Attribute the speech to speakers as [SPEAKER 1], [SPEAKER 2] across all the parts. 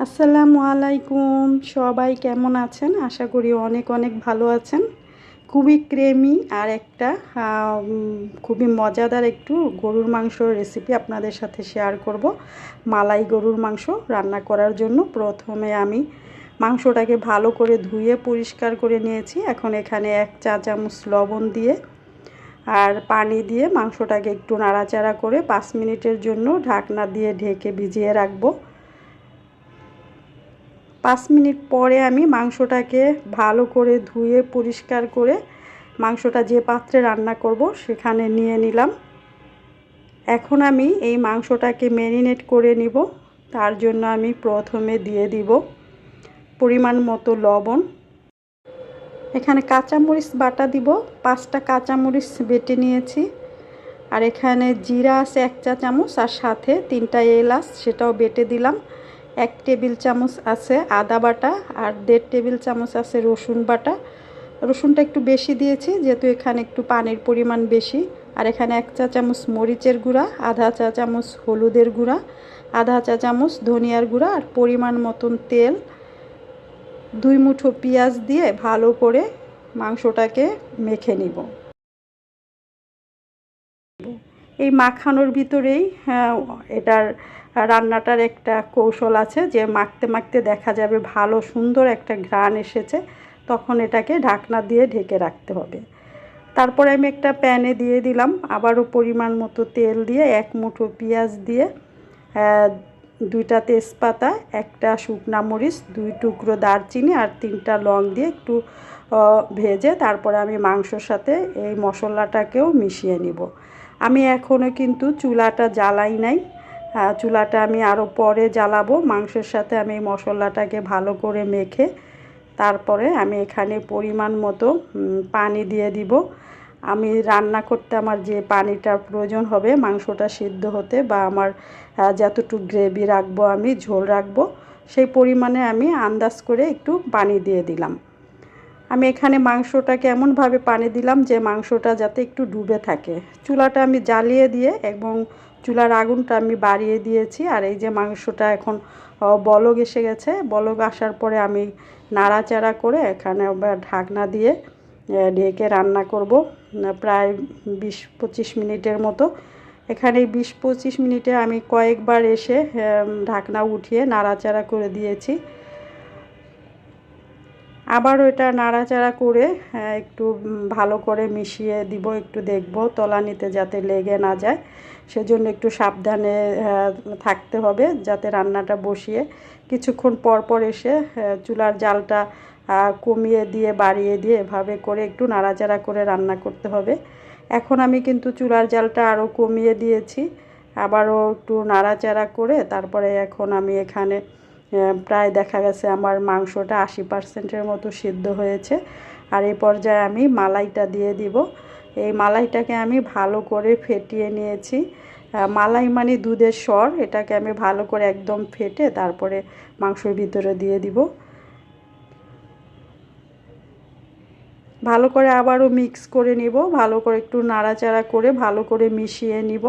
[SPEAKER 1] আসসালামু আলাইকুম। সবাই কেমন আছেন? আশা করি অনেক অনেক ভালো আছেন। খুবই ক্রেমি আর একটা খুবই মজাদার একটু গরুর মাংসর রেসিপি আপনাদের সাথে শেয়ার করব। মালাই গরুর মাংস রান্না করার জন্য প্রথমে আমি মাংসটাকে ভালো করে ধুয়ে পরিষ্কার করে নিয়েছি। এখন এখানে 1 চা চামচ লবণ দিয়ে আর পানি দিয়ে মাংসটাকে একটু নাড়াচাড়া করে 5 মিনিটের জন্য ঢাকনা দিয়ে ঢেকে ভিজিয়ে রাখবো। 5 মিনিট পরে আমি মাংসটাকে ভালো করে ধুয়ে পরিষ্কার করে মাংসটা যে পাত্রে রান্না করব সেখানে নিয়ে নিলাম। এখন আমি এই মাংসটাকে ম্যারিনেট করে নিব। তার জন্য আমি প্রথমে দিয়ে দিব পরিমাণ মতো লবণ। এখানে কাঁচামরিচ বাটা দিব, 5টা কাঁচামরিচ বেটে নিয়েছি। আর এখানে জিরা আছে 1 চা চামচ আর সাথে 3টা এলাচ সেটাও বেটে দিলাম। 1 টেবিল চামচ আছে আদা বাটা আর 1.5 টেবিল চামচ আছে রসুন বাটা। রসুনটা একটু বেশি দিয়েছি যেহেতু এখানে একটু পানির পরিমাণ বেশি। আর এখানে 1 চা চামচ মরিচের গুঁড়া, আধা চা চামচ হলুদের গুঁড়া, আধা চা চামচ ধনিয়ার গুঁড়া আর পরিমাণ মতন তেল। 2 মুঠো পেঁয়াজ দিয়ে ভালো করে মাংসটাকে মেখে নিব। এই মাখানোর ভিতরেই এটার রান্নাটার একটা কৌশল আছে যে মাখতে মাখতে দেখা যাবে ভালো সুন্দর একটা ঘ্রাণ এসেছে, তখন এটাকে ঢাকনা দিয়ে ঢেকে রাখতে হবে। তারপরে আমি একটা প্যানে দিয়ে দিলাম আবারও পরিমাণ মতো তেল দিয়ে 1 মুঠো পেঁয়াজ দিয়ে 2টা তেজপাতা, 1টা শুকনা মরিচ, 2 টুকরো দারচিনি আর 3টা লং দিয়ে একটু ভেজে তারপরে আমি মাংসর সাথে এই মশলাটাকেও মিশিয়ে নিব। আমি এখনও কিন্তু চুলাটা জ্বালাই নাই, চুলাটা আমি আরও পরে জ্বালাবো। মাংসের সাথে আমি এই মশলাটাকে ভালো করে মেখে তারপরে আমি এখানে পরিমাণ মতো পানি দিয়ে দিব। আমি রান্না করতে আমার যে পানিটার প্রয়োজন হবে মাংসটা সিদ্ধ হতে বা আমার যতটুকু গ্রেভি রাখবো আমি ঝোল রাখবো সেই পরিমাণে আমি আন্দাজ করে একটু পানি দিয়ে দিলাম। আমি এখানে মাংসটাকে এমনভাবে পানি দিলাম যে মাংসটা যাতে একটু ডুবে থাকে। চুলাটা আমি জ্বালিয়ে দিয়ে এবং চুলার আগুনটা আমি বাড়িয়ে দিয়েছি। আর এই যে মাংসটা এখন বলক এসে গেছে, বলক আসার পরে আমি নাড়াচাড়া করে এখানে ঢাকনা দিয়ে ঢেকে রান্না করব প্রায় 20-25 মিনিটের মতো। এখানে 20-25 মিনিটে আমি কয়েকবার এসে ঢাকনা উঠিয়ে নাড়াচাড়া করে দিয়েছি। আবারও এটা নাড়াচাড়া করে একটু ভালো করে মিশিয়ে দিব, একটু দেখব তলানিতে যাতে লেগে না যায়, সেজন্য একটু সাবধানে থাকতে হবে যাতে রান্নাটা বসিয়ে কিছুক্ষণ পর পর এসে চুলার জালটা কমিয়ে দিয়ে বাড়িয়ে দিয়ে এভাবে করে একটু নাড়াচাড়া করে রান্না করতে হবে। এখন আমি কিন্তু চুলার জালটা আরও কমিয়ে দিয়েছি, আবারও একটু নাড়াচাড়া করে তারপরে এখন আমি এখানে প্রায় দেখা গেছে আমার মাংসটা 80%-এর মতো সিদ্ধ হয়েছে। আর এই পর্যায়ে আমি মালাইটা দিয়ে দিব। এই মালাইটাকে আমি ভালো করে ফেটিয়ে নিয়েছি। মালাই মানে দুধের সর, এটাকে আমি ভালো করে একদম ফেটে তারপরে মাংসের ভিতরে দিয়ে দিব। ভালো করে আবারও মিক্স করে নিব, ভালো করে একটু নাড়াচাড়া করে ভালো করে মিশিয়ে নিব।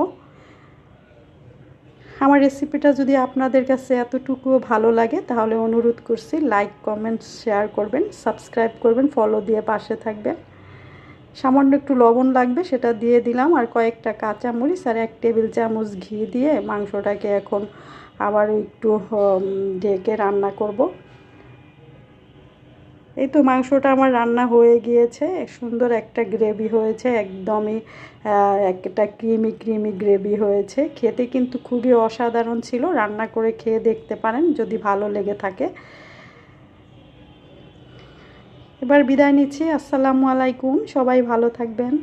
[SPEAKER 1] আমার রেসিপিটা যদি আপনাদের কাছে এতটুকুও ভালো লাগে তাহলে অনুরোধ করছি লাইক কমেন্ট শেয়ার করবেন, সাবস্ক্রাইব করবেন, ফলো দিয়ে পাশে থাকবেন। সামান্য একটু লবণ লাগবে সেটা দিয়ে দিলাম আর কয়েকটা কাঁচামরিচ আর 1 টেবিল চামচ ঘি দিয়ে মাংসটাকে এখন আবার একটু ঢেকে রান্না করব। এই তো মাংসটা আমার রান্না হয়ে গিয়েছে, সুন্দর একটা গ্রেভি হয়েছে, একদমই একটা ক্রিমি ক্রিমি গ্রেভি হয়েছে। খেতে কিন্তু খুবই অসাধারণ ছিল। রান্না করে খেয়ে দেখতে পারেন যদি ভালো লেগে থাকে। এবার বিদায় নিচ্ছি। আসসালামু আলাইকুম, সবাই ভালো থাকবেন।